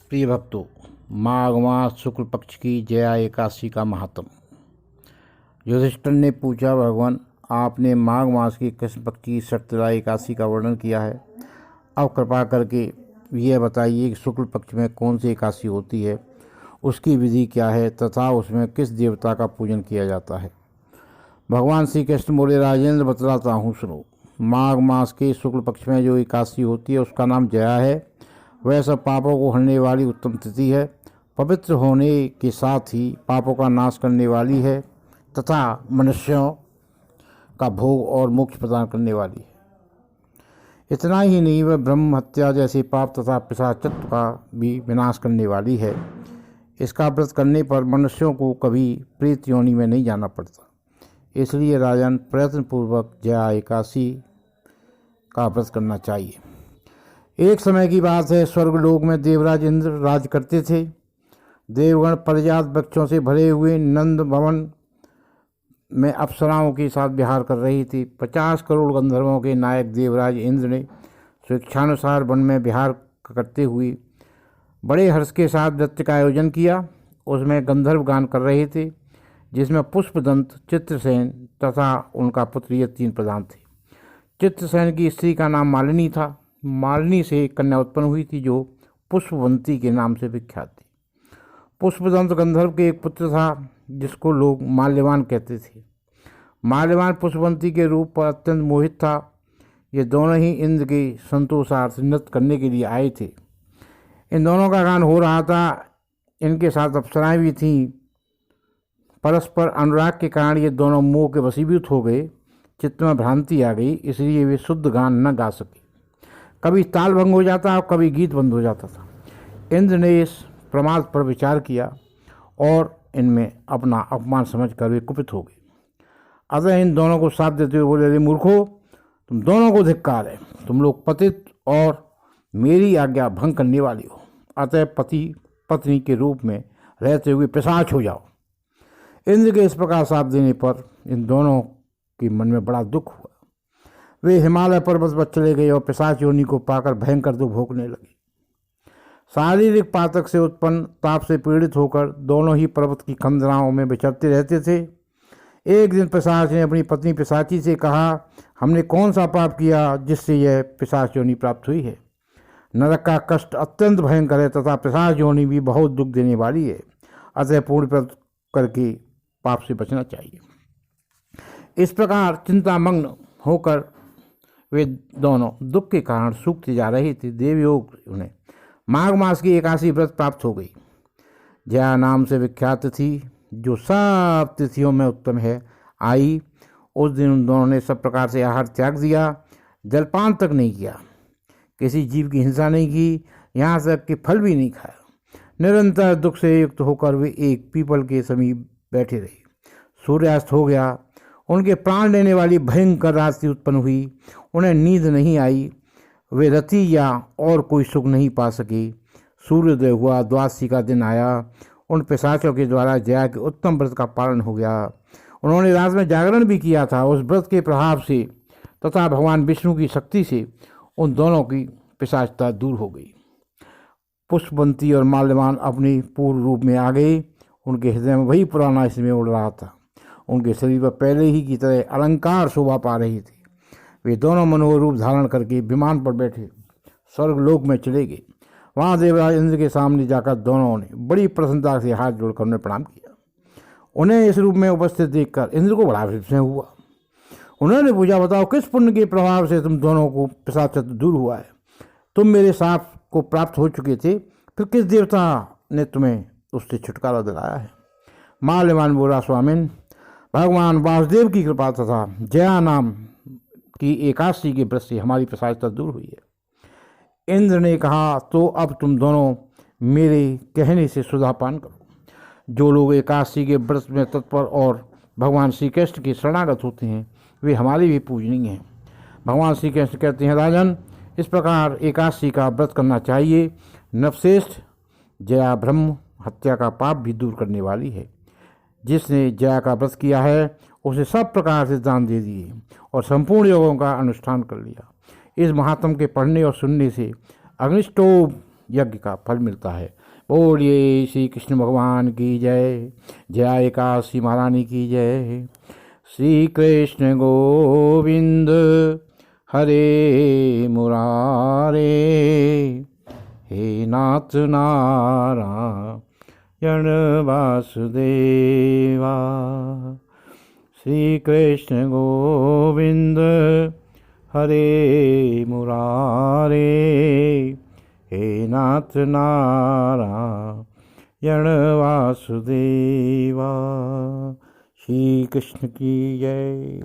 प्रिय भक्तों, माघ मास शुक्ल पक्ष की जया एकादशी का महात्म। युधिष्ठिर ने पूछा, भगवान आपने माघ मास की कृष्ण पक्ष की सत्यदा एकादशी का वर्णन किया है, अब कृपा करके यह बताइए कि शुक्ल पक्ष में कौन सी एकादशी होती है, उसकी विधि क्या है तथा उसमें किस देवता का पूजन किया जाता है। भगवान श्री कृष्ण बोले, राजेंद्र बतलाता हूँ सुनो। माघ मास के शुक्ल पक्ष में जो एकादशी होती है उसका नाम जया है। वह सब पापों को हरने वाली उत्तम तिथि है, पवित्र होने के साथ ही पापों का नाश करने वाली है तथा मनुष्यों का भोग और मोक्ष प्रदान करने वाली है। इतना ही नहीं, वह ब्रह्म हत्या जैसे पाप तथा पिशाचत्व का भी विनाश करने वाली है। इसका व्रत करने पर मनुष्यों को कभी प्रेत योनि में नहीं जाना पड़ता। इसलिए राजन प्रयत्नपूर्वक जया एकादशी का व्रत करना चाहिए। एक समय की बात है, स्वर्गलोक में देवराज इंद्र राज करते थे। देवगण परिजात वृक्षों से भरे हुए नंद भवन में अप्सराओं के साथ विहार कर रही थी। 50 करोड़ गंधर्वों के नायक देवराज इंद्र ने स्वेच्छानुसार वन में विहार करते हुए बड़े हर्ष के साथ नृत्य का आयोजन किया। उसमें गंधर्व गान कर रहे थे, जिसमें पुष्पदंत, चित्रसेन तथा उनका पुत्र ये 3 प्रधान थे। चित्रसेन की स्त्री का नाम मालिनी था। मालिनी से एक कन्या उत्पन्न हुई थी जो पुष्पवंती के नाम से विख्यात थी। पुष्पदंत गंधर्व के एक पुत्र था जिसको लोग माल्यवान कहते थे। माल्यवान पुष्पवंती के रूप पर अत्यंत मोहित था। ये दोनों ही इंद्र के संतोषार्थ नृत्य करने के लिए आए थे। इन दोनों का गान हो रहा था। इनके साथ अप्सराएं भी थीं। परस्पर अनुराग के कारण ये दोनों मोह के वशीभूत हो गए। चित्त में भ्रांति आ गई, इसलिए वे शुद्ध गान न गा सके। कभी ताल भंग हो जाता और कभी गीत बंद हो जाता था। इंद्र ने इस प्रमाद पर विचार किया और इनमें अपना अपमान समझकर वे कुपित हो गए। अतः इन दोनों को साथ देते हुए बोले, अरे मूर्खो, तुम दोनों को धिक्कार है। तुम लोग पतित और मेरी आज्ञा भंग करने वाली हो। अतः पति पत्नी के रूप में रहते हुए पिशाच हो जाओ। इंद्र के इस प्रकार साथ देने पर इन दोनों के मन में बड़ा दुख हुआ। वे हिमालय पर्वत पर चले गए और पिशाच योनि को पाकर भयंकर दुख भोगने लगे। शारीरिक पातक से उत्पन्न ताप से पीड़ित होकर दोनों ही पर्वत की खंदराओं में विचरते रहते थे। एक दिन पिशाच ने अपनी पत्नी पिशाची से कहा, हमने कौन सा पाप किया जिससे यह पिशाच योनि प्राप्त हुई है। नरक का कष्ट अत्यंत भयंकर है तथा पिशाच योनि भी बहुत दुख देने वाली है। अतः पूर्ण व्रत करके पाप से बचना चाहिए। इस प्रकार चिंतामग्न होकर वे दोनों दुख के कारण सूखते जा रहे थे। देवयोग उन्हें माघ मास की एकादशी व्रत प्राप्त हो गई। जया नाम से विख्यात थी, जो सब तिथियों में उत्तम है, आई। उस दिन उन दोनों ने सब प्रकार से आहार त्याग दिया, जलपान तक नहीं किया, किसी जीव की हिंसा नहीं की, यहाँ तक कि फल भी नहीं खाया। निरंतर दुख से युक्त होकर वे एक पीपल के समीप बैठे रहे। सूर्यास्त हो गया। उनके प्राण लेने वाली भयंकर रात्रि उत्पन्न हुई। उन्हें नींद नहीं आई। वे रति या और कोई सुख नहीं पा सके। सूर्योदय हुआ, द्वादशी का दिन आया। उन पिशाचों के द्वारा जया के उत्तम व्रत का पालन हो गया। उन्होंने रात में जागरण भी किया था। उस व्रत के प्रभाव से तथा भगवान विष्णु की शक्ति से उन दोनों की पिशाचता दूर हो गई। पुष्पवंती और माल्यवान अपने पूर्व रूप में आ गए। उनके हृदय में वही पुराना स्नेह उड़ रहा था। उनके शरीर पर पहले ही की तरह अलंकार शोभा पा रही थी। वे दोनों मनोहर रूप धारण करके विमान पर बैठे स्वर्गलोक में चले गए। वहाँ देवराज इंद्र के सामने जाकर दोनों ने बड़ी प्रसन्नता से हाथ जोड़कर उन्हें प्रणाम किया। उन्हें इस रूप में उपस्थित देखकर इंद्र को बड़ा विस्मय हुआ। उन्होंने पूछा, बताओ किस पुण्य के प्रभाव से तुम दोनों को पिशाचत्व दूर हुआ है। तुम मेरे साथ को प्राप्त हो चुके थे, फिर किस देवता ने तुम्हें उससे छुटकारा दिलाया है। माल्यवान बोला, स्वामिन, भगवान वासुदेव की कृपा तथा जया नाम की एकादशी के व्रत से हमारी पिशाचता दूर हुई है। इंद्र ने कहा, तो अब तुम दोनों मेरे कहने से सुधापान करो। जो लोग एकादशी के व्रत में तत्पर और भगवान श्री कृष्ण के शरणागत होते हैं, वे हमारे भी पूजनीय हैं। भगवान श्री कृष्ण कहते हैं, राजन, इस प्रकार एकादशी का व्रत करना चाहिए। नवश्रेष्ठ जया ब्रह्म हत्या का पाप भी दूर करने वाली है। जिसने जया का व्रत किया है उसे सब प्रकार से दान दे दिए और संपूर्ण योगों का अनुष्ठान कर लिया। इस महात्म के पढ़ने और सुनने से अग्निष्टोम यज्ञ का फल मिलता है। बोलिए श्री कृष्ण भगवान की जय। जय एकादशी महारानी की जय। श्री कृष्ण गोविंद हरे मुरारे, हे नाथ नारायण वासुदेवा। श्री कृष्ण गोविंद हरे मुरारे, हे नाथ नारायण वासुदेवा। श्री कृष्ण की जय।